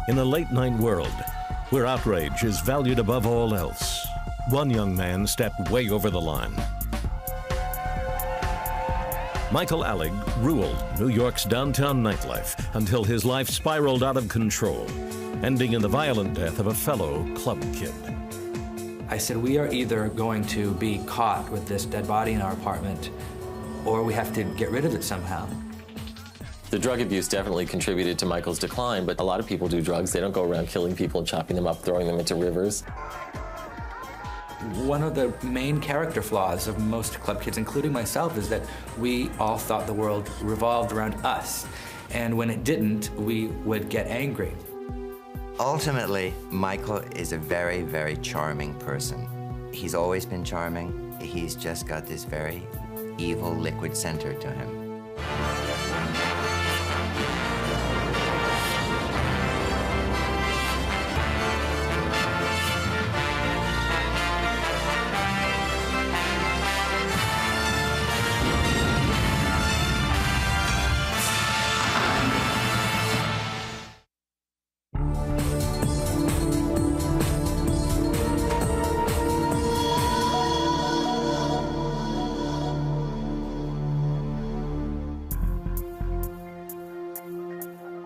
In a late-night world where outrage is valued above all else, one young man stepped way over the line. Michael Alig ruled New York's downtown nightlife until his life spiraled out of control, ending in the violent death of a fellow club kid. I said, we are either going to be caught with this dead body in our apartment, or we have to get rid of it somehow. The drug abuse definitely contributed to Michael's decline, but a lot of people do drugs. They don't go around killing people and chopping them up, throwing them into rivers. One of the main character flaws of most club kids, including myself, is that we all thought the world revolved around us. And when it didn't, we would get angry. Ultimately, Michael is a very, very charming person. He's always been charming. He's just got this very evil liquid center to him.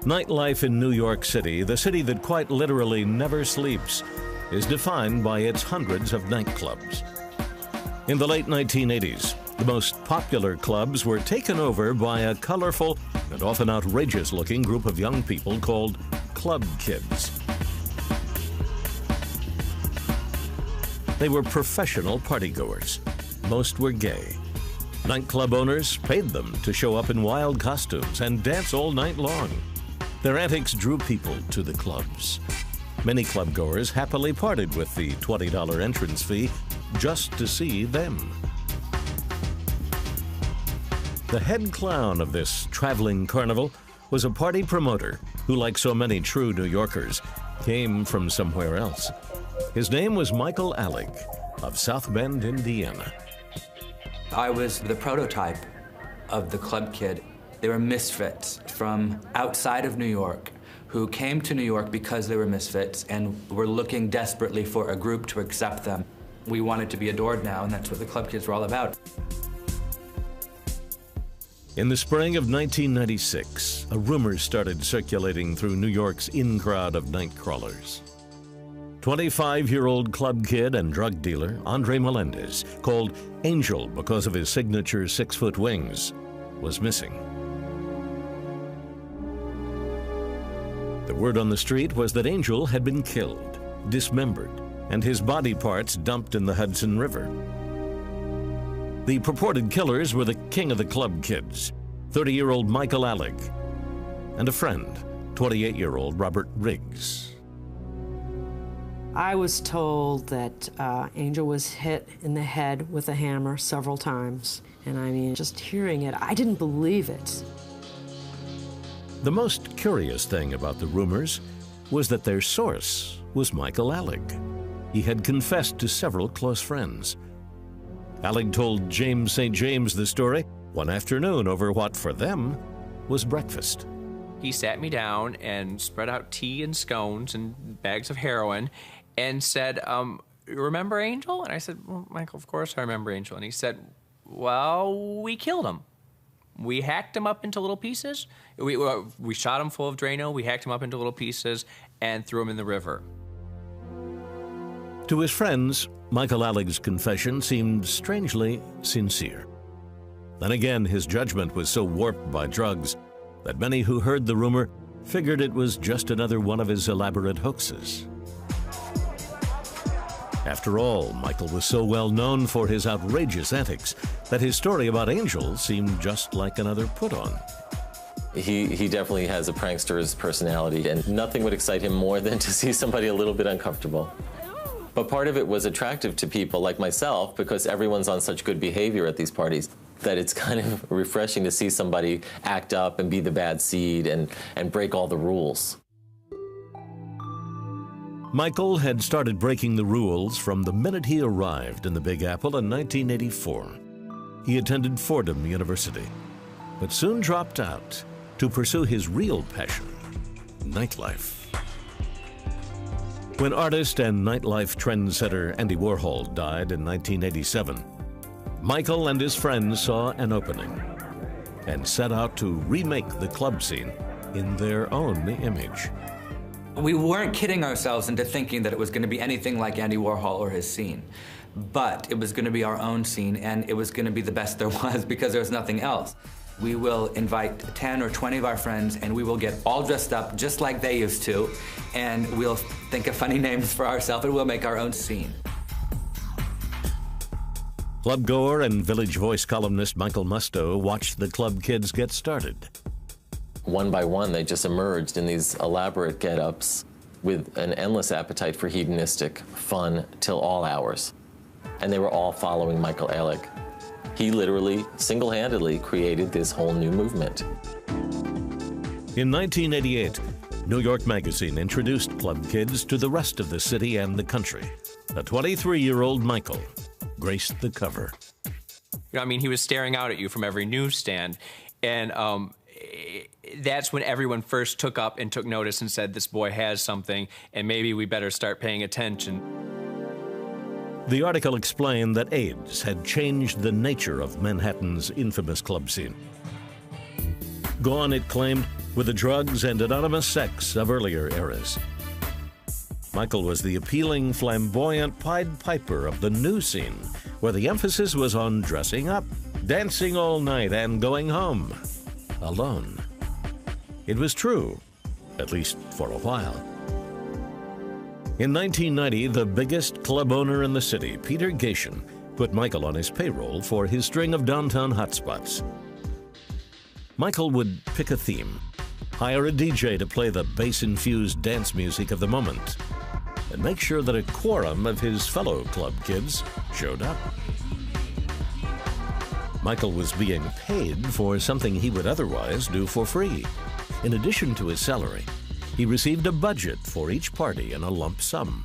Nightlife in New York City, the city that quite literally never sleeps, is defined by its hundreds of nightclubs. In the late 1980s, the most popular clubs were taken over by a colorful and often outrageous-looking group of young people called Club Kids. They were professional partygoers. Most were gay. Nightclub owners paid them to show up in wild costumes and dance all night long. Their antics drew people to the clubs. Many clubgoers happily parted with the $20 entrance fee just to see them. The head clown of this traveling carnival was a party promoter who, like so many true New Yorkers, came from somewhere else. His name was Michael Alig of South Bend, Indiana. I was the prototype of the club kid. They were misfits from outside of New York who came to New York because they were misfits and were looking desperately for a group to accept them. We wanted to be adored now, and that's what the club kids were all about. In the spring of 1996, a rumor started circulating through New York's in crowd of night crawlers. 25-year-old club kid and drug dealer Andre Melendez, called Angel because of his signature 6-foot wings, was missing. The word on the street was that Angel had been killed, dismembered, and his body parts dumped in the Hudson River. The purported killers were the king of the club kids, 30-year-old Michael Alig, and a friend, 28-year-old Robert Riggs. I was told that Angel was hit in the head with a hammer several times. And I mean, just hearing it, I didn't believe it. The most curious thing about the rumors was that their source was Michael Alig. He had confessed to several close friends. Alig told James St. James the story one afternoon over what, for them, was breakfast. He sat me down and spread out tea and scones and bags of heroin and said, remember Angel? And I said, well, Michael, of course I remember Angel. And he said, well, we killed him. We hacked him up into little pieces. We shot him full of Drano, we hacked him up into little pieces, and threw him in the river. To his friends, Michael Alig's confession seemed strangely sincere. Then again, his judgment was so warped by drugs that many who heard the rumor figured it was just another one of his elaborate hoaxes. After all, Michael was so well known for his outrageous antics that his story about Angel seemed just like another put-on. He definitely has a prankster's personality, and nothing would excite him more than to see somebody a little bit uncomfortable. But part of it was attractive to people like myself because everyone's on such good behavior at these parties that it's kind of refreshing to see somebody act up and be the bad seed and break all the rules. Michael had started breaking the rules from the minute he arrived in the Big Apple in 1984. He attended Fordham University. but soon dropped out to pursue his real passion, nightlife. When artist and nightlife trendsetter Andy Warhol died in 1987, Michael and his friends saw an opening and set out to remake the club scene in their own image. We weren't kidding ourselves into thinking that it was going to be anything like Andy Warhol or his scene. But it was going to be our own scene, and it was going to be the best there was because there was nothing else. We will invite 10 or 20 of our friends, and we will get all dressed up just like they used to, and we'll think of funny names for ourselves, and we'll make our own scene. Club goer and Village Voice columnist Michael Musto watched the club kids get started. One by one, they just emerged in these elaborate get-ups with an endless appetite for hedonistic fun till all hours. And they were all following Michael Alig. He literally, single-handedly created this whole new movement. In 1988, New York Magazine introduced club kids to the rest of the city and the country. A 23-year-old Michael graced the cover. You know, I mean, he was staring out at you from every newsstand, and that's when everyone first took up and took notice and said, this boy has something, and maybe we better start paying attention. The article explained that AIDS had changed the nature of Manhattan's infamous club scene. Gone, it claimed, with the drugs and anonymous sex of earlier eras. Michael was the appealing, flamboyant Pied Piper of the new scene, where the emphasis was on dressing up, dancing all night, and going home alone. It was true, at least for a while. In 1990, the biggest club owner in the city, Peter Gatien, put Michael on his payroll for his string of downtown hotspots. Michael would pick a theme, hire a DJ to play the bass-infused dance music of the moment, and make sure that a quorum of his fellow club kids showed up. Michael was being paid for something he would otherwise do for free. In addition to his salary, he received a budget for each party in a lump sum.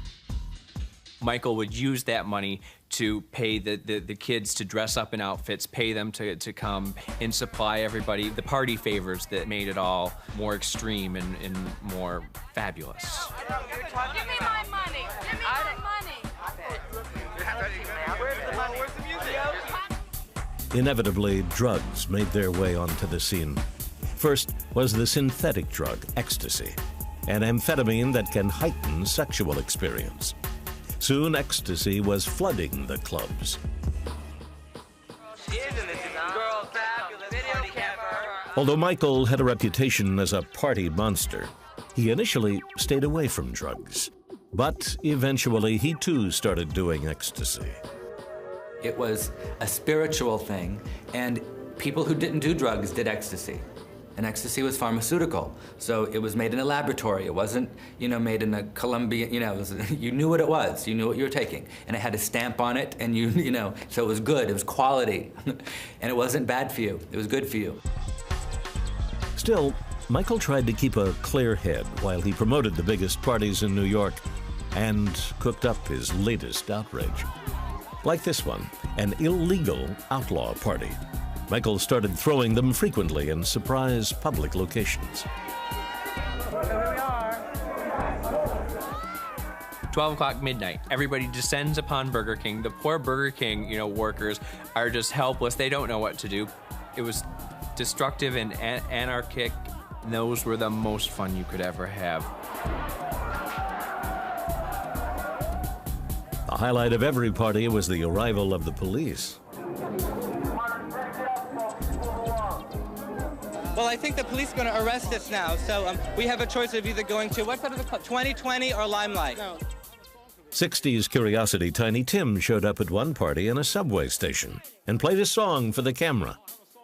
Michael would use that money to pay the kids to dress up in outfits, pay them to come, and supply everybody the party favors that made it all more extreme and more fabulous. Give me my money! Give me my money! Where's the money? Where's the music? Inevitably, drugs made their way onto the scene. First was the synthetic drug, ecstasy, an amphetamine that can heighten sexual experience. Soon, ecstasy was flooding the clubs. Although Michael had a reputation as a party monster, he initially stayed away from drugs. But eventually, he too started doing ecstasy. It was a spiritual thing, and people who didn't do drugs did ecstasy. And ecstasy was pharmaceutical, so it was made in a laboratory. It wasn't, made in a Colombian, you knew what it was. You knew what you were taking. And it had a stamp on it, and so it was good. It was quality. And it wasn't bad for you. It was good for you. Still, Michael tried to keep a clear head while he promoted the biggest parties in New York and cooked up his latest outrage. Like this one, an illegal outlaw party. Michael started throwing them frequently in surprise public locations. 12 o'clock midnight, everybody descends upon Burger King. The poor Burger King, workers are just helpless. They don't know what to do. It was destructive and anarchic. Those were the most fun you could ever have. The highlight of every party was the arrival of the police. Well, I think the police are going to arrest us now, so we have a choice of either going to, what part of the club, 2020 or Limelight? No. 60s curiosity Tiny Tim showed up at one party in a subway station and played a song for the camera,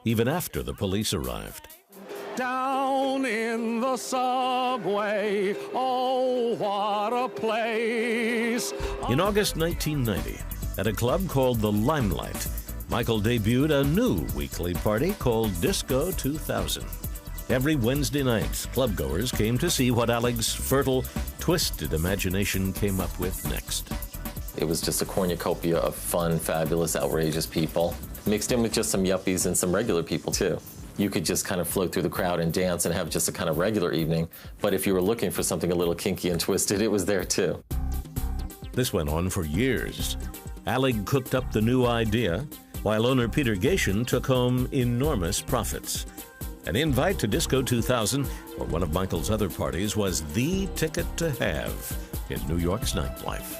even after the police arrived. Down in the subway, oh, what a place. In August 1990, at a club called the Limelight, Michael debuted a new weekly party called Disco 2000. Every Wednesday night, clubgoers came to see what Alig's fertile, twisted imagination came up with next. It was just a cornucopia of fun, fabulous, outrageous people, mixed in with just some yuppies and some regular people, too. you could just kind of float through the crowd and dance and have just a kind of regular evening. But if you were looking for something a little kinky and twisted, it was there too. This went on for years. Alig cooked up the new idea, while owner Peter Gation took home enormous profits. An invite to Disco 2000, or one of Michael's other parties, was the ticket to have in New York's nightlife.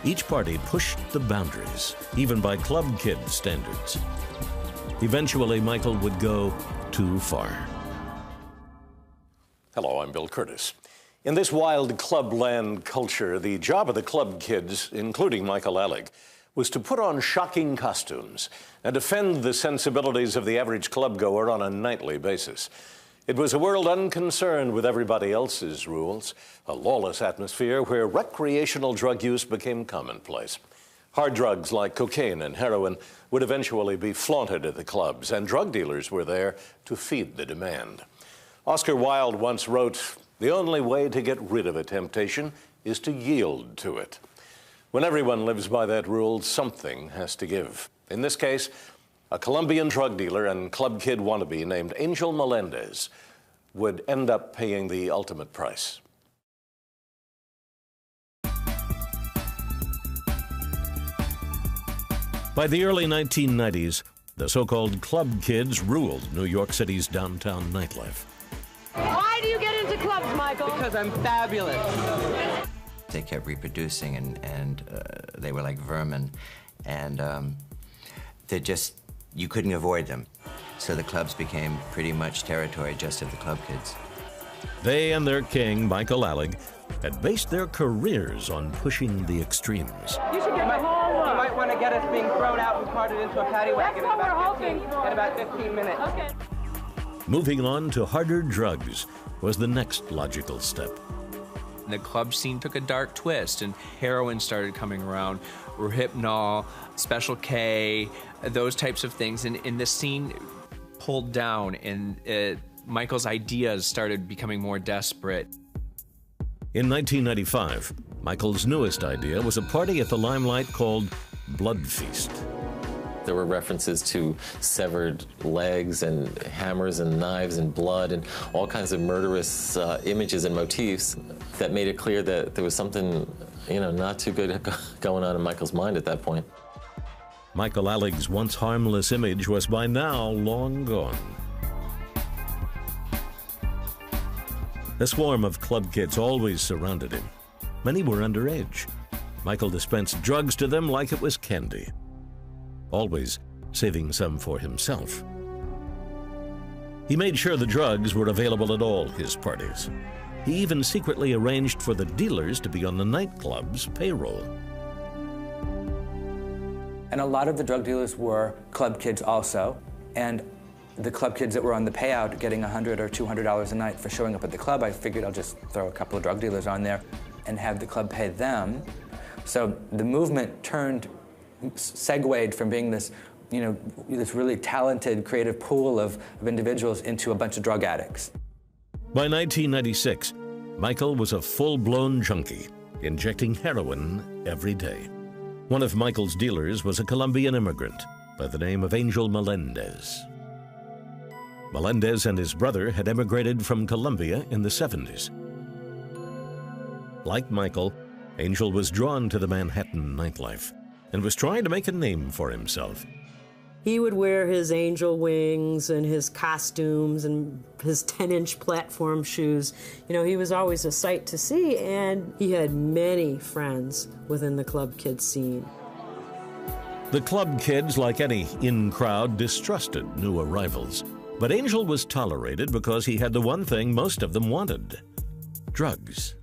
Each party pushed the boundaries, even by Club Kid standards. Eventually, Michael would go too far. Hello, I'm Bill Curtis. In this wild clubland culture, the job of the club kids, including Michael Alig, was to put on shocking costumes and offend the sensibilities of the average clubgoer on a nightly basis. It was a world unconcerned with everybody else's rules, a lawless atmosphere where recreational drug use became commonplace. Hard drugs like cocaine and heroin would eventually be flaunted at the clubs, and drug dealers were there to feed the demand. Oscar Wilde once wrote, "The only way to get rid of a temptation is to yield to it." When everyone lives by that rule, something has to give. In this case, a Colombian drug dealer and club kid wannabe named Angel Melendez would end up paying the ultimate price. By the early 1990s, the so-called club kids ruled New York City's downtown nightlife. Why do you get into clubs, Michael? Because I'm fabulous. They kept reproducing, and they were like vermin, and you couldn't avoid them. So the clubs became pretty much territory just of the club kids. They and their king, Michael Alig, had based their careers on pushing the extremes. You should get the whole look. You might want to get us being thrown out and carted into a paddy wagon in about 15 minutes. Okay. Moving on to harder drugs was the next logical step. The club scene took a dark twist, and heroin started coming around, Rohypnol, Special K, those types of things, and the scene pulled down, and Michael's ideas started becoming more desperate. In 1995, Michael's newest idea was a party at the Limelight called Blood Feast. There were references to severed legs and hammers and knives and blood and all kinds of murderous images and motifs that made it clear that there was something, not too good going on in Michael's mind at that point. Michael Alig's once harmless image was by now long gone. A swarm of club kids always surrounded him. Many were underage. Michael dispensed drugs to them like it was candy, always saving some for himself. He made sure the drugs were available at all his parties. He even secretly arranged for the dealers to be on the nightclub's payroll. And a lot of the drug dealers were club kids also, and the club kids that were on the payout getting $100 or $200 a night for showing up at the club, I figured I'll just throw a couple of drug dealers on there and have the club pay them. So the movement segued from being this, this really talented, creative pool of individuals into a bunch of drug addicts. By 1996, Michael was a full-blown junkie, injecting heroin every day. One of Michael's dealers was a Colombian immigrant by the name of Angel Melendez. Melendez and his brother had emigrated from Colombia in the 70s. Like Michael, Angel was drawn to the Manhattan nightlife and was trying to make a name for himself. He would wear his angel wings and his costumes and his 10-inch platform shoes. He was always a sight to see, and he had many friends within the club kid scene. The club kids, like any in-crowd, distrusted new arrivals. But Angel was tolerated because he had the one thing most of them wanted: drugs.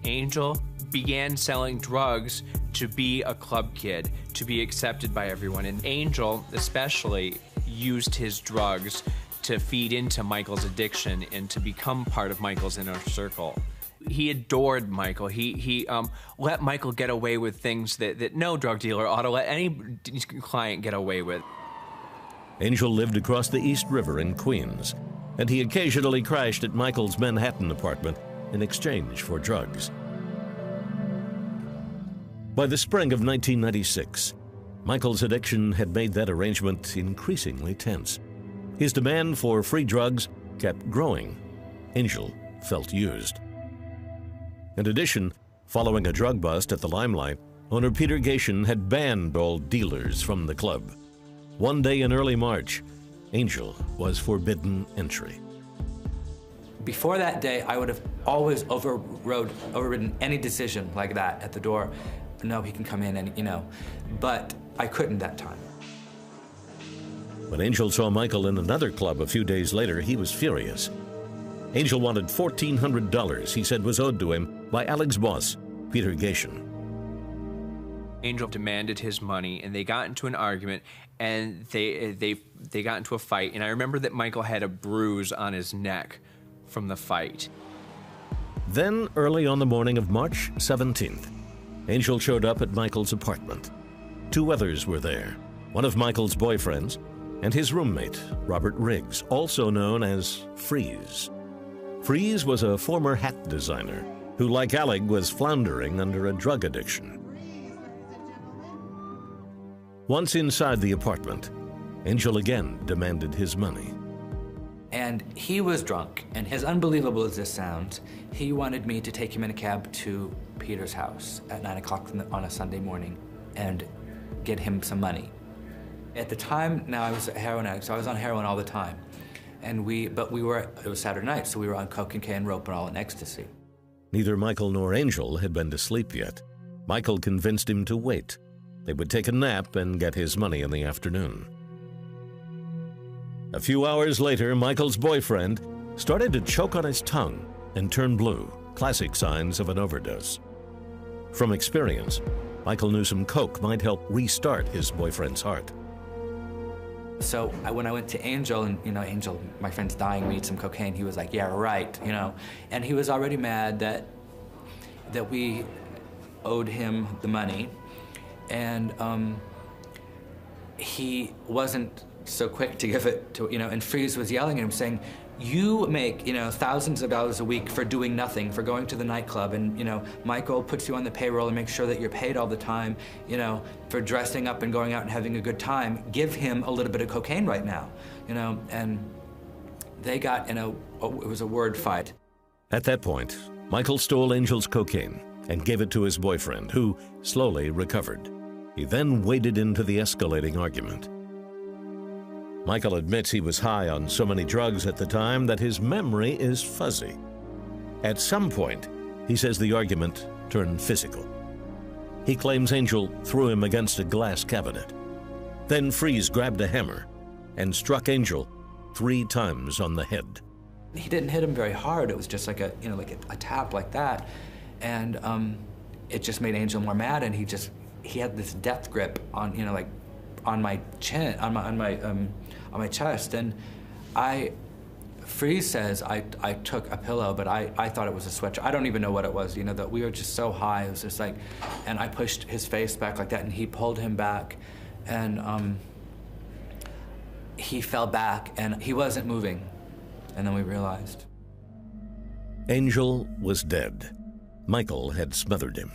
Angel began selling drugs to be a club kid, to be accepted by everyone. And Angel especially used his drugs to feed into Michael's addiction and to become part of Michael's inner circle. He adored Michael. He let Michael get away with things that no drug dealer ought to let any client get away with. Angel lived across the East River in Queens, and he occasionally crashed at Michael's Manhattan apartment in exchange for drugs. By the spring of 1996, Michael's addiction had made that arrangement increasingly tense. His demand for free drugs kept growing. Angel felt used. In addition, following a drug bust at the Limelight, owner Peter Gation had banned all dealers from the club. One day in early March, Angel was forbidden entry. Before that day, I would have always overridden any decision like that at the door. No, he can come in and, but I couldn't that time. When Angel saw Michael in another club a few days later, he was furious. Angel wanted $1,400 he said was owed to him by Alig's boss, Peter Gation. Angel demanded his money, and they got into an argument, and they got into a fight. And I remember that Michael had a bruise on his neck from the fight. Then, early on the morning of March 17th, Angel showed up at Michael's apartment. Two others were there, one of Michael's boyfriends and his roommate, Robert Riggs, also known as Freeze. Freeze was a former hat designer who, like Alig, was floundering under a drug addiction. Once inside the apartment, Angel again demanded his money. And he was drunk, and as unbelievable as this sounds, he wanted me to take him in a cab to Peter's house at 9 o'clock on a Sunday morning and get him some money. At the time, now I was a heroin addict, so I was on heroin all the time. It was Saturday night, so we were on cocaine, Rohypnol, and ecstasy. Neither Michael nor Angel had been to sleep yet. Michael convinced him to wait. They would take a nap and get his money in the afternoon. A few hours later, Michael's boyfriend started to choke on his tongue and turn blue, classic signs of an overdose. From experience, Michael knew some coke might help restart his boyfriend's heart. So when I went to Angel, and Angel, my friend's dying, we need some cocaine, he was like, yeah, right, And he was already mad that we owed him the money, and he wasn't so quick to give it to, and Freeze was yelling at him saying, you make, thousands of dollars a week for doing nothing, for going to the nightclub, and, Michael puts you on the payroll and makes sure that you're paid all the time, for dressing up and going out and having a good time. Give him a little bit of cocaine right now, and they got it was a word fight. At that point, Michael stole Angel's cocaine and gave it to his boyfriend, who slowly recovered. He then waded into the escalating argument. Michael admits he was high on so many drugs at the time that his memory is fuzzy. At some point, he says the argument turned physical. He claims Angel threw him against a glass cabinet. Then Freeze grabbed a hammer and struck Angel 3 times on the head. He didn't hit him very hard. It was just like a tap like that. And it just made Angel more mad, and he had this death grip on, on my chin, on my chest, and Freeze says I took a pillow, but I thought it was a sweatshirt. I don't even know what it was, that we were just so high. It was just like, and I pushed his face back like that, and he pulled him back, and he fell back, and he wasn't moving, and then we realized. Angel was dead. Michael had smothered him.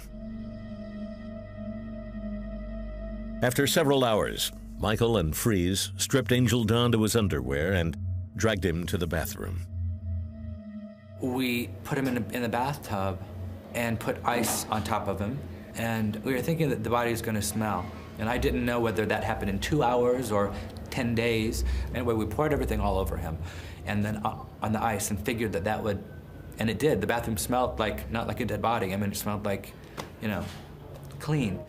After several hours, Michael and Freeze stripped Angel down to his underwear and dragged him to the bathroom. We put him in the bathtub and put ice on top of him, and we were thinking that the body was going to smell. And I didn't know whether that happened in 2 hours or 10 days. Anyway, we poured everything all over him, and then on the ice, and figured that would, and it did. The bathroom smelled not like a dead body. I mean, it smelled like, clean.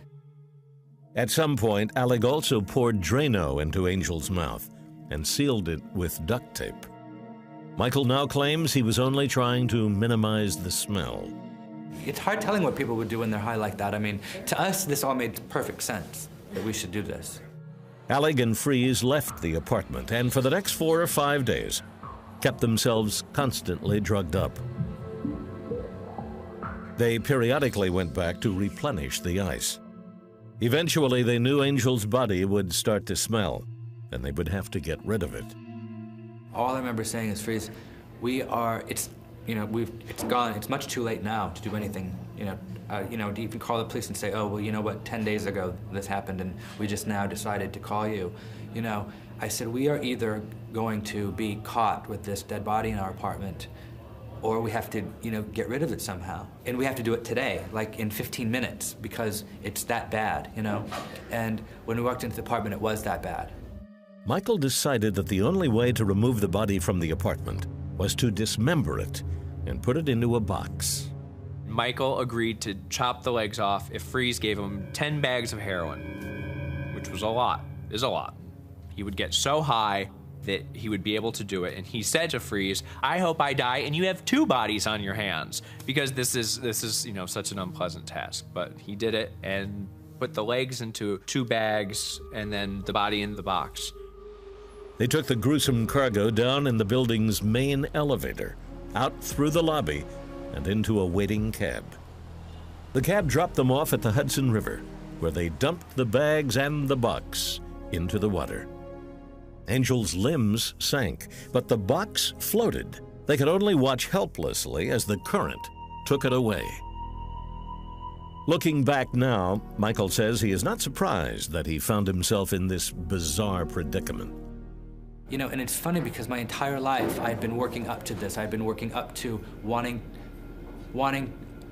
At some point, Alig also poured Drano into Angel's mouth and sealed it with duct tape. Michael now claims he was only trying to minimize the smell. It's hard telling what people would do when they're high like that. I mean, to us, this all made perfect sense, that we should do this. Alig and Freeze left the apartment, and for the next 4 or 5 days, kept themselves constantly drugged up. They periodically went back to replenish the ice. Eventually, they knew Angel's body would start to smell, and they would have to get rid of it. All I remember saying is, Freeze, it's gone. It's much too late now to do anything, You know, to even call the police and say, oh, well, you know what, 10 days ago this happened and we just now decided to call you. You know, I said, we are either going to be caught with this dead body in our apartment, or we have to, you know, get rid of it somehow. And we have to do it today, like in 15 minutes, because it's that bad, you know? And when we walked into the apartment, it was that bad. Michael decided that the only way to remove the body from the apartment was to dismember it and put it into a box. Michael agreed to chop the legs off if Freeze gave him 10 bags of heroin, which was a lot, is a lot. He would get so high that he would be able to do it. And he said to Freeze, I hope I die and you have 2 bodies on your hands, because this is, you know, such an unpleasant task. But he did it and put the legs into 2 bags and then the body in the box. They took the gruesome cargo down in the building's main elevator, out through the lobby, and into a waiting cab. The cab dropped them off at the Hudson River, where they dumped the bags and the box into the water. Angel's limbs sank, but the box floated. They could only watch helplessly as the current took it away. Looking back now, Michael says he is not surprised that he found himself in this bizarre predicament. You know, and it's funny because my entire life I'd been working up to this. I'd been working up to wanting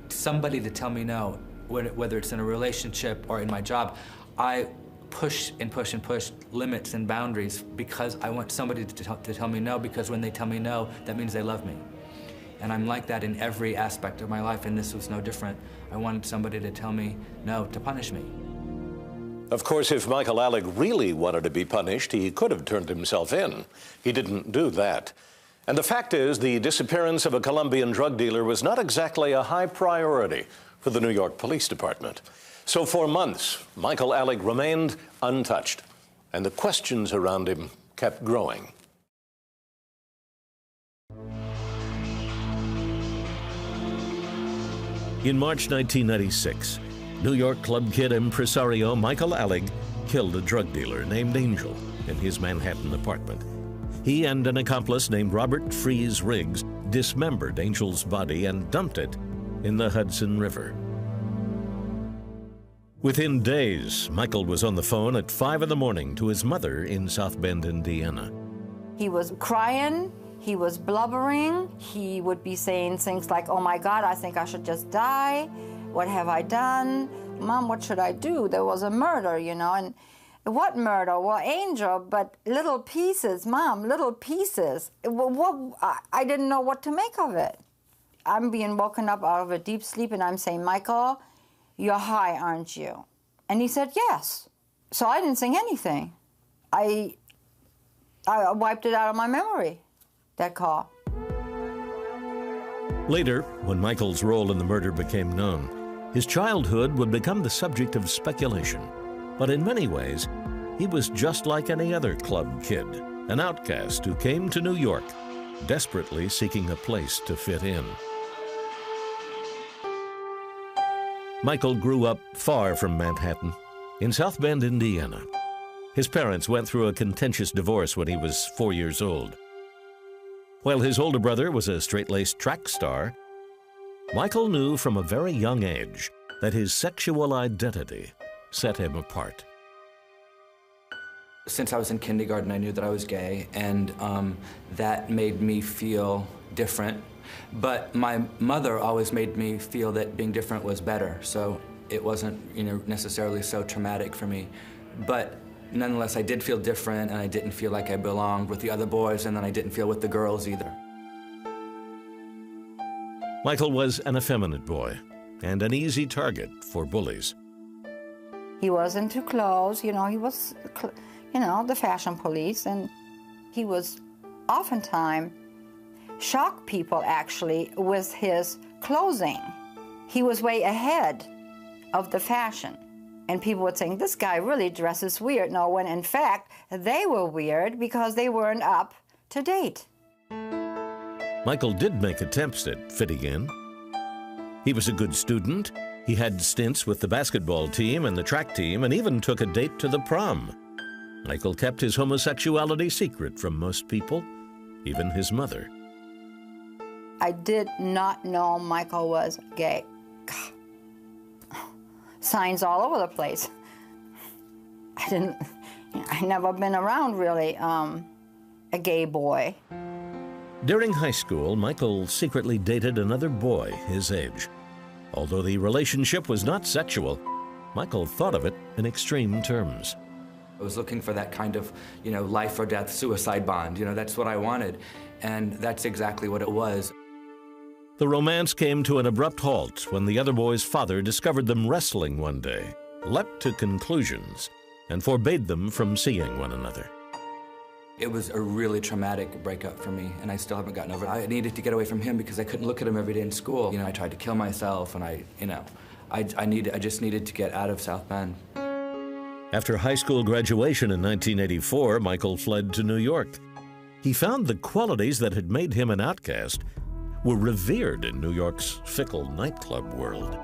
somebody to tell me no, whether it's in a relationship or in my job. I push and push and push limits and boundaries because I want somebody to tell me no, because when they tell me no, that means they love me. And I'm like that in every aspect of my life, and this was no different. I wanted somebody to tell me no, to punish me. Of course, if Michael Alig really wanted to be punished, he could have turned himself in. He didn't do that. And the fact is, the disappearance of a Colombian drug dealer was not exactly a high priority for the New York Police Department. So for months, Michael Alig remained untouched, and the questions around him kept growing. In March 1996, New York club kid impresario Michael Alig killed a drug dealer named Angel in his Manhattan apartment. He and an accomplice named Robert Freeze Riggs dismembered Angel's body and dumped it in the Hudson River. Within days, Michael was on the phone at 5 in the morning to his mother in South Bend, Indiana. He was crying, he was blubbering, he would be saying things like, oh my God, I think I should just die. What have I done? Mom, what should I do? There was a murder, you know, and what murder? Well, Angel, but little pieces, Mom, little pieces. I didn't know what to make of it. I'm being woken up out of a deep sleep and I'm saying, Michael, you're high, aren't you? And he said, yes. So I didn't sing anything. I wiped it out of my memory, that call. Later, when Michael's role in the murder became known, his childhood would become the subject of speculation. But in many ways, he was just like any other club kid, an outcast who came to New York, desperately seeking a place to fit in. Michael grew up far from Manhattan, in South Bend, Indiana. His parents went through a contentious divorce when he was 4 years old. While his older brother was a straight-laced track star, Michael knew from a very young age that his sexual identity set him apart. Since I was in kindergarten, I knew that I was gay, and that made me feel different. But my mother always made me feel that being different was better, so it wasn't, you know, necessarily so traumatic for me. But nonetheless, I did feel different, and I didn't feel like I belonged with the other boys, and then I didn't feel with the girls either. Michael was an effeminate boy and an easy target for bullies. He was into clothes, you know, he was, you know, the fashion police, and he was oftentimes shock people actually with his clothing. He was way ahead of the fashion. And people would think, this guy really dresses weird. No, when in fact, they were weird because they weren't up to date. Michael did make attempts at fitting in. He was a good student. He had stints with the basketball team and the track team, and even took a date to the prom. Michael kept his homosexuality secret from most people, even his mother. I did not know Michael was gay. signs all over the place. I never been around really a gay boy. During high school, Michael secretly dated another boy his age. Although the relationship was not sexual, Michael thought of it in extreme terms. I was looking for that kind of, life or death suicide bond. That's what I wanted. And that's exactly what it was. The romance came to an abrupt halt when the other boy's father discovered them wrestling one day, leapt to conclusions, and forbade them from seeing one another. It was a really traumatic breakup for me, and I still haven't gotten over it. I needed to get away from him because I couldn't look at him every day in school. I tried to kill myself, and I just needed to get out of South Bend. After high school graduation in 1984, Michael fled to New York. He found the qualities that had made him an outcast were revered in New York's fickle nightclub world.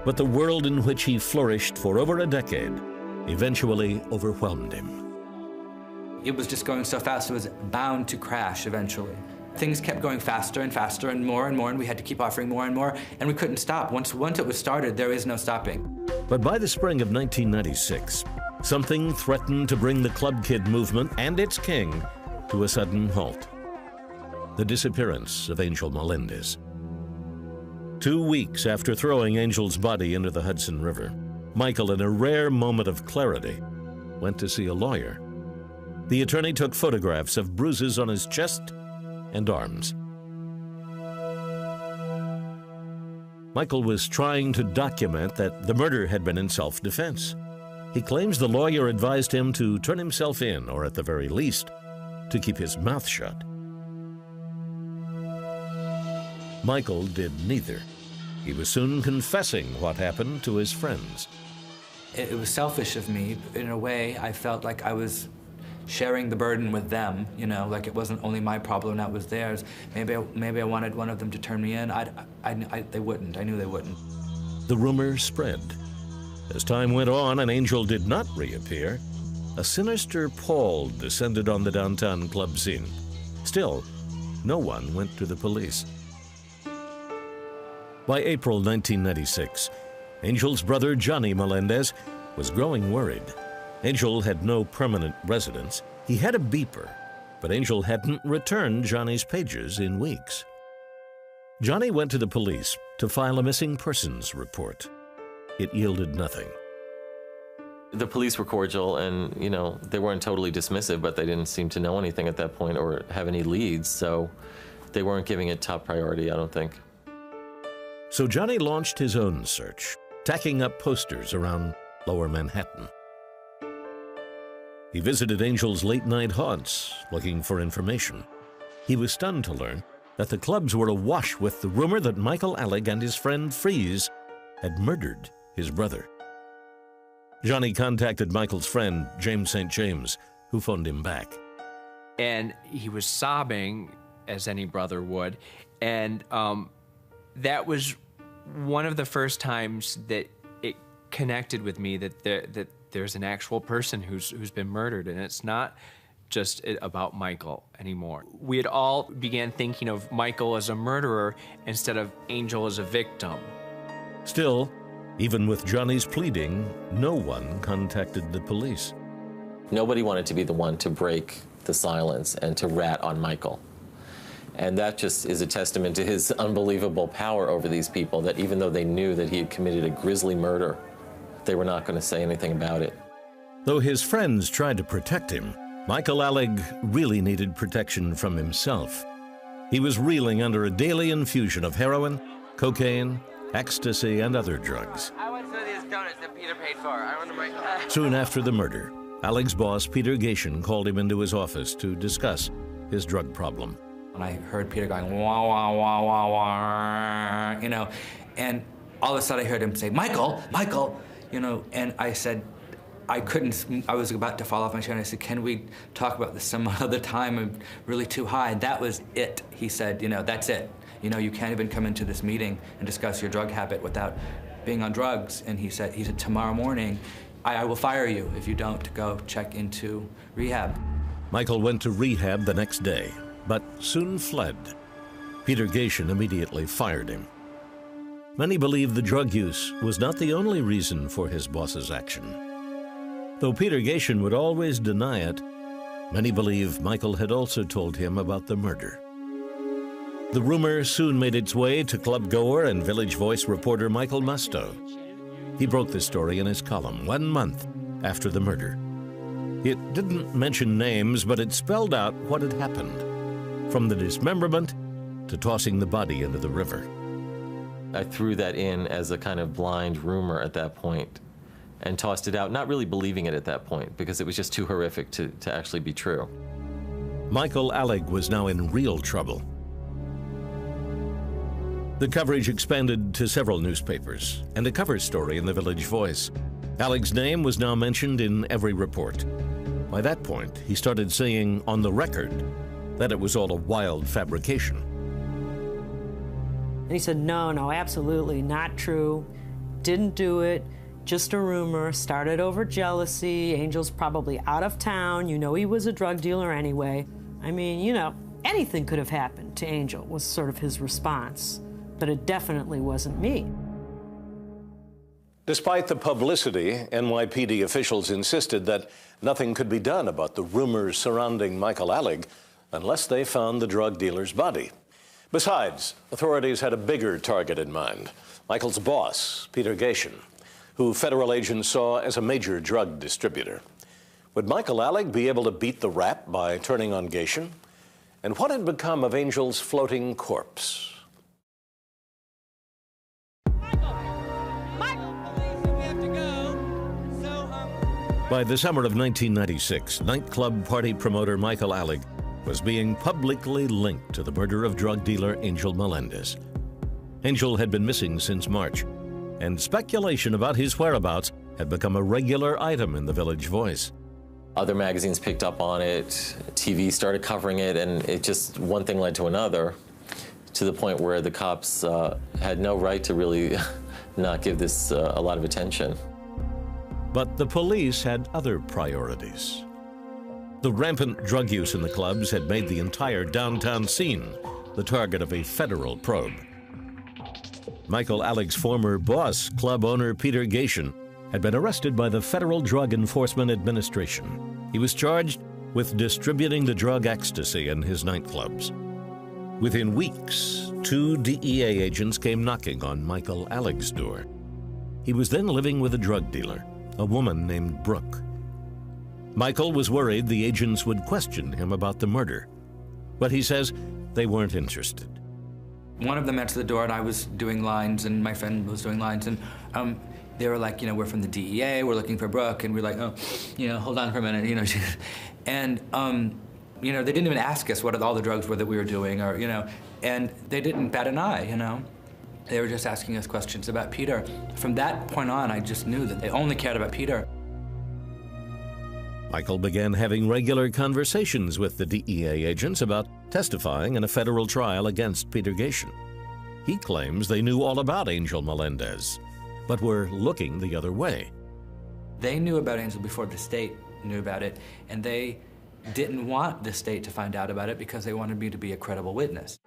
But the world in which he flourished for over a decade eventually overwhelmed him. It was just going so fast, it was bound to crash eventually. Things kept going faster and faster and more, and we had to keep offering more and more, and we couldn't stop. Once it was started, there is no stopping. But by the spring of 1996, something threatened to bring the Club Kid movement and its king to a sudden halt. The disappearance of Angel Melendez. 2 weeks after throwing Angel's body into the Hudson River, Michael, in a rare moment of clarity, went to see a lawyer. The attorney took photographs of bruises on his chest and arms. Michael was trying to document that the murder had been in self-defense. He claims the lawyer advised him to turn himself in, or at the very least, to keep his mouth shut. Michael did neither. He was soon confessing what happened to his friends. It was selfish of me. In a way, I felt like I was sharing the burden with them, like it wasn't only my problem, that was theirs. Maybe I wanted one of them to turn me in. They wouldn't. I knew they wouldn't. The rumor spread. As time went on and Angel did not reappear, a sinister pall descended on the downtown club scene. Still, no one went to the police. By April 1996, Angel's brother Johnny Melendez was growing worried. Angel had no permanent residence. He had a beeper, but Angel hadn't returned Johnny's pages in weeks. Johnny went to the police to file a missing persons report. It yielded nothing. The police were cordial and, they weren't totally dismissive, but they didn't seem to know anything at that point or have any leads, so they weren't giving it top priority, I don't think. So Johnny launched his own search, tacking up posters around Lower Manhattan. He visited Angel's late-night haunts, looking for information. He was stunned to learn that the clubs were awash with the rumor that Michael Alig and his friend Freeze had murdered his brother. Johnny contacted Michael's friend, James St. James, who phoned him back. And he was sobbing, as any brother would, and that was one of the first times that it connected with me that there's an actual person who's been murdered, and it's not just about Michael anymore. We had all began thinking of Michael as a murderer instead of Angel as a victim. Still, even with Johnny's pleading, no one contacted the police. Nobody wanted to be the one to break the silence and to rat on Michael. And that just is a testament to his unbelievable power over these people, that even though they knew that he had committed a grisly murder, they were not going to say anything about it. Though his friends tried to protect him, Michael Alig really needed protection from himself. He was reeling under a daily infusion of heroin, cocaine, ecstasy, and other drugs. I want some of these donuts that Peter paid for. I want to break that. Soon after the murder, Alig's boss, Peter Gation, called him into his office to discuss his drug problem. And I heard Peter going, wah, wah, wah, wah, wah, and all of a sudden I heard him say, Michael, and I said, I was about to fall off my chair, and I said, can we talk about this some other time? I'm really too high. That was it. He said, that's it. You can't even come into this meeting and discuss your drug habit without being on drugs. And he said, tomorrow morning, I will fire you if you don't go check into rehab. Michael went to rehab the next day, but soon fled. Peter Gation immediately fired him. Many believe the drug use was not the only reason for his boss's action. Though Peter Gation would always deny it, many believe Michael had also told him about the murder. The rumor soon made its way to club goer and Village Voice reporter Michael Musto. He broke the story in his column 1 month after the murder. It didn't mention names, but it spelled out what had happened, from the dismemberment to tossing the body into the river. I threw that in as a kind of blind rumor at that point and tossed it out, not really believing it at that point because it was just too horrific to actually be true. Michael Alig was now in real trouble. The coverage expanded to several newspapers and a cover story in the Village Voice. Alig's name was now mentioned in every report. By that point, he started saying on the record that it was all a wild fabrication. And he said, no, absolutely not true. Didn't do it. Just a rumor. Started over jealousy. Angel's probably out of town. You know he was a drug dealer anyway. I mean, you know, anything could have happened to Angel was sort of his response. But it definitely wasn't me. Despite the publicity, NYPD officials insisted that nothing could be done about the rumors surrounding Michael Alig unless they found the drug dealer's body. Besides, authorities had a bigger target in mind, Michael's boss, Peter Gation, who federal agents saw as a major drug distributor. Would Michael Alig be able to beat the rap by turning on Gation? And what had become of Angel's floating corpse? By the summer of 1996, nightclub party promoter Michael Alig was being publicly linked to the murder of drug dealer Angel Melendez. Angel had been missing since March, and speculation about his whereabouts had become a regular item in the Village Voice. Other magazines picked up on it, TV started covering it, and it just, one thing led to another, to the point where the cops had no right to really not give this a lot of attention. But the police had other priorities. The rampant drug use in the clubs had made the entire downtown scene the target of a federal probe. Michael Alig's former boss, club owner Peter Gation, had been arrested by the Federal Drug Enforcement Administration. He was charged with distributing the drug ecstasy in his nightclubs. Within weeks, 2 DEA agents came knocking on Michael Alig's door. He was then living with a drug dealer, a woman named Brooke. Michael was worried the agents would question him about the murder, but he says they weren't interested. One of them answered the door, and I was doing lines, and my friend was doing lines, and they were like, you know, we're from the DEA, we're looking for Brooke, and we're like, oh, you know, hold on for a minute, you know. And, you know, they didn't even ask us what all the drugs were that we were doing, or, you know, and they didn't bat an eye, you know. They were just asking us questions about Peter. From that point on, I just knew that they only cared about Peter. Michael began having regular conversations with the DEA agents about testifying in a federal trial against Peter Gation. He claims they knew all about Angel Melendez, but were looking the other way. They knew about Angel before the state knew about it, and they didn't want the state to find out about it because they wanted me to be a credible witness.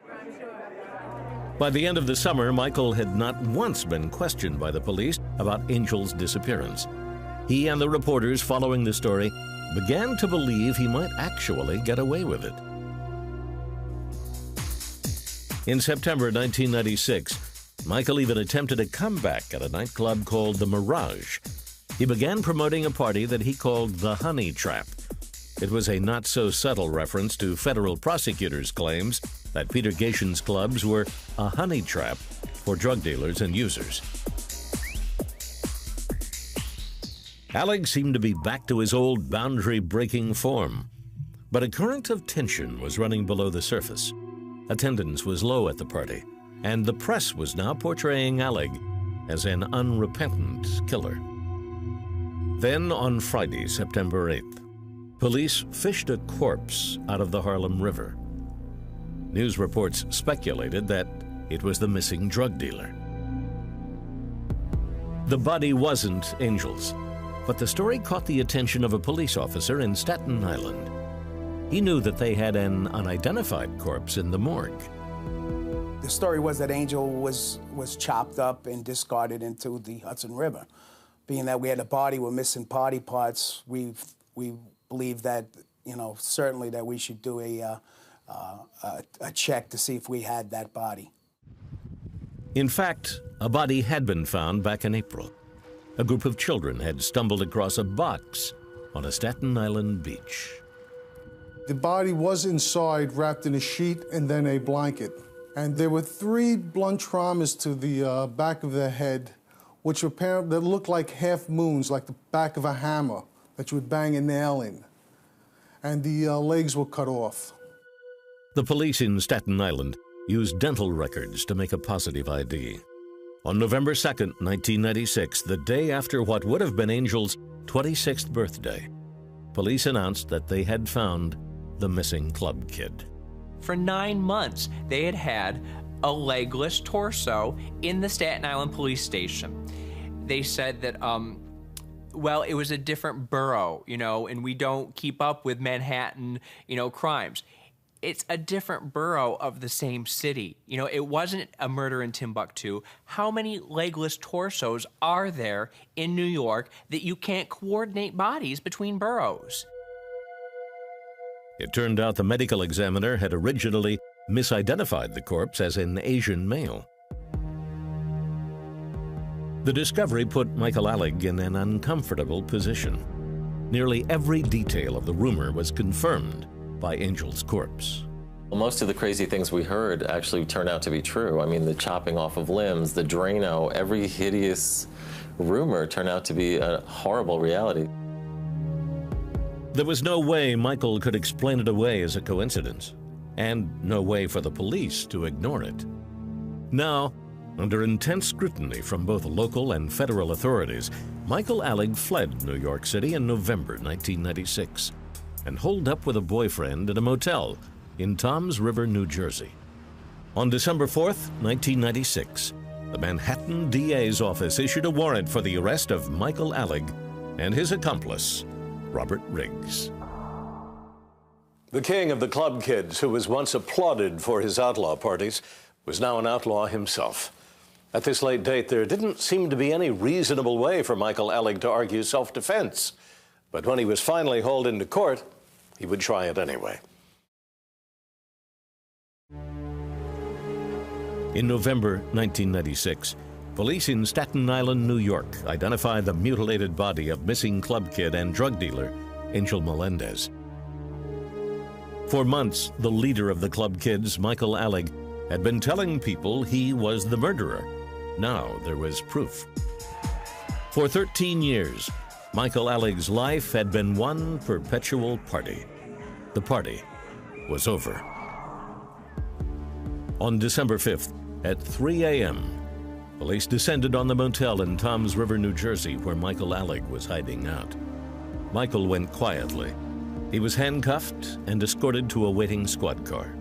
By the end of the summer, Michael had not once been questioned by the police about Angel's disappearance. He and the reporters following the story began to believe he might actually get away with it. In September 1996, Michael even attempted a comeback at a nightclub called the Mirage. He began promoting a party that he called the Honey Trap. It was a not-so-subtle reference to federal prosecutors' claims that Peter Gation's clubs were a honey trap for drug dealers and users. Alig seemed to be back to his old boundary-breaking form, but a current of tension was running below the surface. Attendance was low at the party, and the press was now portraying Alig as an unrepentant killer. Then, on Friday, September 8th, police fished a corpse out of the Harlem River. News reports speculated that it was the missing drug dealer. The body wasn't Angel's, but the story caught the attention of a police officer in Staten Island. He knew that they had an unidentified corpse in the morgue. The story was that Angel was chopped up and discarded into the Hudson River. Being that we had a body with missing body parts, we believe that, you know, certainly that we should do a check to see if we had that body. In fact, a body had been found back in April. A group of children had stumbled across a box on a Staten Island beach. The body was inside, wrapped in a sheet and then a blanket. And there were 3 blunt traumas to the back of the head, which apparently that looked like half moons, like the back of a hammer that you would bang a nail in. And the legs were cut off. The police in Staten Island used dental records to make a positive ID. On November 2nd, 1996, the day after what would have been Angel's 26th birthday, police announced that they had found the missing club kid. For 9 months, they had had a legless torso in the Staten Island police station. They said that, well, it was a different borough, you know, and we don't keep up with Manhattan, you know, crimes. It's a different borough of the same city. You know, it wasn't a murder in Timbuktu. How many legless torsos are there in New York that you can't coordinate bodies between boroughs? It turned out the medical examiner had originally misidentified the corpse as an Asian male. The discovery put Michael Alig in an uncomfortable position. Nearly every detail of the rumor was confirmed by Angel's corpse. Well, most of the crazy things we heard actually turned out to be true. I mean, the chopping off of limbs, the Drano, every hideous rumor turned out to be a horrible reality. There was no way Michael could explain it away as a coincidence, and no way for the police to ignore it. Now, under intense scrutiny from both local and federal authorities, Michael Alig fled New York City in November 1996 and holed up with a boyfriend at a motel in Toms River, New Jersey. On December 4th, 1996, the Manhattan DA's office issued a warrant for the arrest of Michael Alig and his accomplice, Robert Riggs. The king of the club kids, who was once applauded for his outlaw parties, was now an outlaw himself. At this late date, there didn't seem to be any reasonable way for Michael Alig to argue self-defense. But when he was finally hauled into court, he would try it anyway. In November 1996, police in Staten Island, New York, identified the mutilated body of missing club kid and drug dealer, Angel Melendez. For months, the leader of the club kids, Michael Alig, had been telling people he was the murderer. Now there was proof. For 13 years, Michael Alig's life had been one perpetual party. The party was over. On December 5th, at 3 a.m., police descended on the motel in Toms River, New Jersey, where Michael Alig was hiding out. Michael went quietly. He was handcuffed and escorted to a waiting squad car.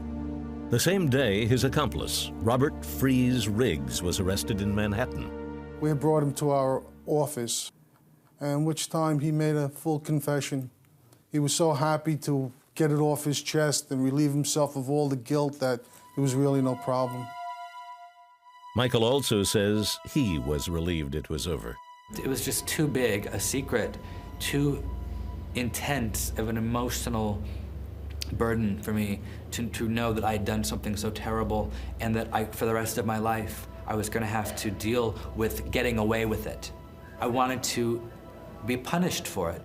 The same day, his accomplice, Robert Freeze Riggs, was arrested in Manhattan. We had brought him to our office, in which time he made a full confession. He was so happy to get it off his chest and relieve himself of all the guilt that it was really no problem. Michael also says he was relieved it was over. It was just too big a secret, too intense of an emotional burden for me to know that I had done something so terrible and that for the rest of my life, I was going to have to deal with getting away with it. I wanted to be punished for it.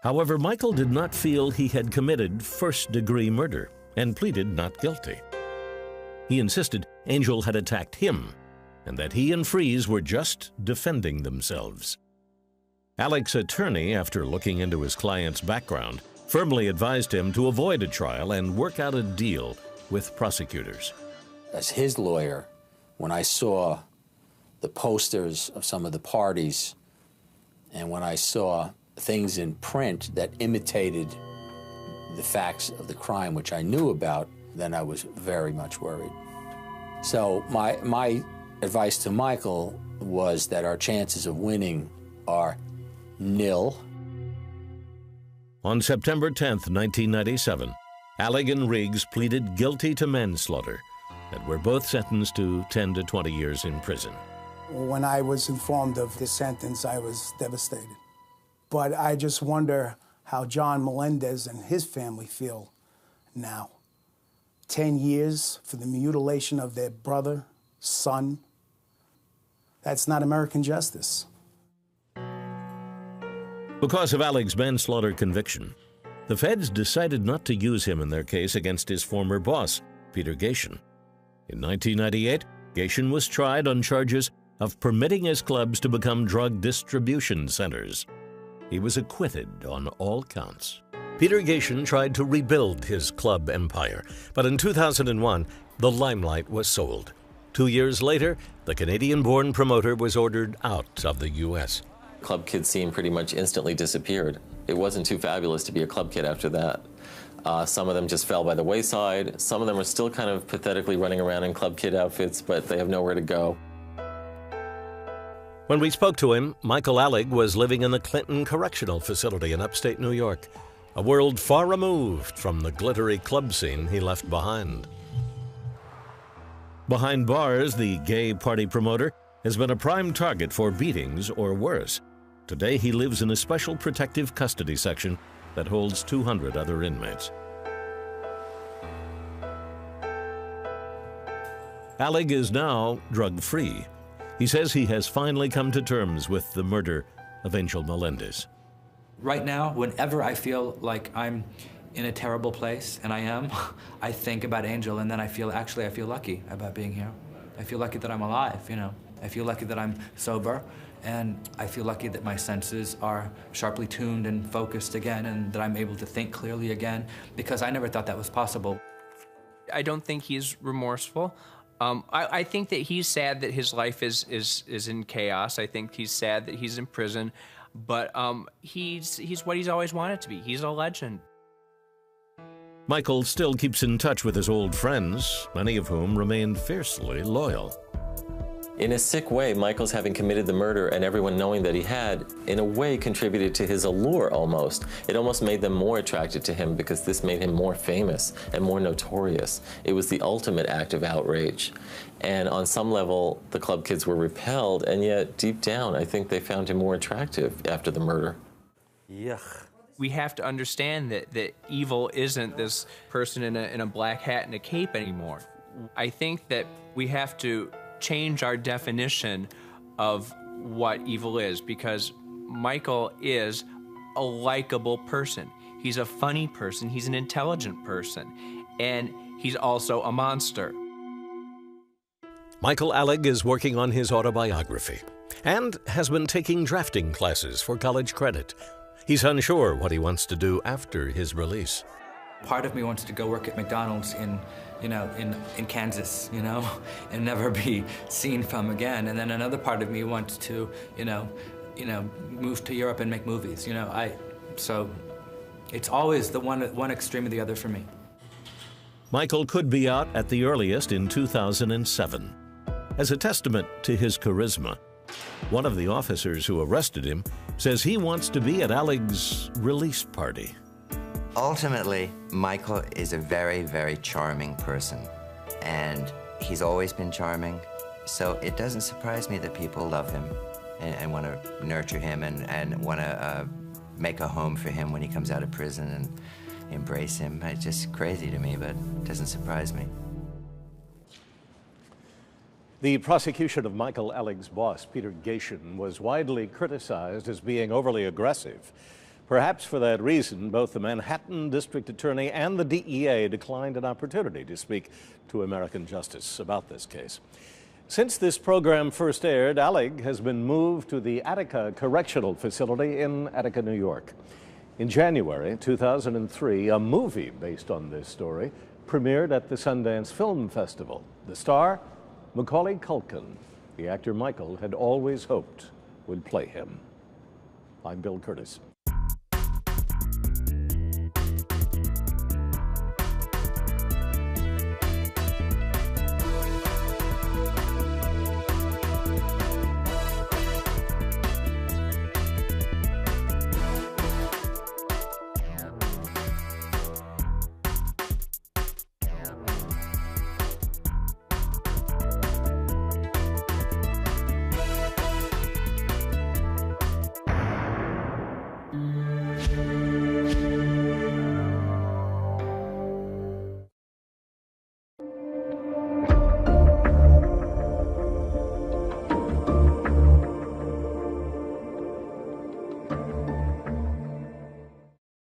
However, Michael did not feel he had committed first-degree murder and pleaded not guilty. He insisted Angel had attacked him and that he and Freeze were just defending themselves. Alig's attorney, after looking into his client's background, firmly advised him to avoid a trial and work out a deal with prosecutors. As his lawyer, when I saw the posters of some of the parties and when I saw things in print that imitated the facts of the crime, which I knew about, then I was very much worried. So my advice to Michael was that our chances of winning are nil. On September 10th, 1997, Alig and Riggs pleaded guilty to manslaughter, and were both sentenced to 10 to 20 years in prison. When I was informed of this sentence, I was devastated. But I just wonder how John Melendez and his family feel now. 10 years for the mutilation of their brother, son. That's not American justice. Because of Alig's manslaughter conviction, the feds decided not to use him in their case against his former boss, Peter Gatien. In 1998, Gatien was tried on charges of permitting his clubs to become drug distribution centers. He was acquitted on all counts. Peter Gatien tried to rebuild his club empire, but in 2001, the limelight was sold. 2 years later, the Canadian-born promoter was ordered out of the U.S. Club kid scene pretty much instantly disappeared. It wasn't too fabulous to be a club kid after that. Some of them just fell by the wayside. Some of them are still kind of pathetically running around in club kid outfits, but they have nowhere to go. When we spoke to him, Michael Alig was living in the Clinton Correctional Facility in upstate New York, a world far removed from the glittery club scene he left behind. Behind bars, the gay party promoter has been a prime target for beatings or worse. Today, he lives in a special protective custody section that holds 200 other inmates. Alig is now drug-free. He says he has finally come to terms with the murder of Angel Melendez. Right now, whenever I feel like I'm in a terrible place, and I am, I think about Angel, and then I feel lucky about being here. I feel lucky that I'm alive, you know. I feel lucky that I'm sober, and I feel lucky that my senses are sharply tuned and focused again, and that I'm able to think clearly again, because I never thought that was possible. I don't think he's remorseful. I think that he's sad that his life is in chaos. I think he's sad that he's in prison, but he's what he's always wanted to be. He's a legend. Michael still keeps in touch with his old friends, many of whom remain fiercely loyal. In a sick way, Michael's having committed the murder and everyone knowing that he had, in a way, contributed to his allure almost. It almost made them more attracted to him because this made him more famous and more notorious. It was the ultimate act of outrage. And on some level, the club kids were repelled, and yet deep down, I think they found him more attractive after the murder. Yuck. We have to understand that evil isn't this person in a black hat and a cape anymore. I think that we have to change our definition of what evil is, because Michael is a likable person. He's a funny person, he's an intelligent person, and he's also a monster. Michael Alig is working on his autobiography and has been taking drafting classes for college credit. He's unsure what he wants to do after his release. Part of me wants to go work at McDonald's in Kansas, and never be seen from again. And then another part of me wants to, move to Europe and make movies. So it's always the one extreme or the other for me. Michael could be out at the earliest in 2007. As a testament to his charisma, one of the officers who arrested him says he wants to be at Alig's release party. Ultimately, Michael is a very, very charming person, and he's always been charming, so it doesn't surprise me that people love him and want to nurture him and want to make a home for him when he comes out of prison and embrace him. It's just crazy to me, but it doesn't surprise me. The prosecution of Michael Alig's boss, Peter Gatien, was widely criticized as being overly aggressive. Perhaps for that reason, both the Manhattan District Attorney and the DEA declined an opportunity to speak to American Justice about this case. Since this program first aired, Alig has been moved to the Attica Correctional Facility in Attica, New York. In January 2003, a movie based on this story premiered at the Sundance Film Festival. The star, Macaulay Culkin, the actor Michael had always hoped would play him. I'm Bill Curtis.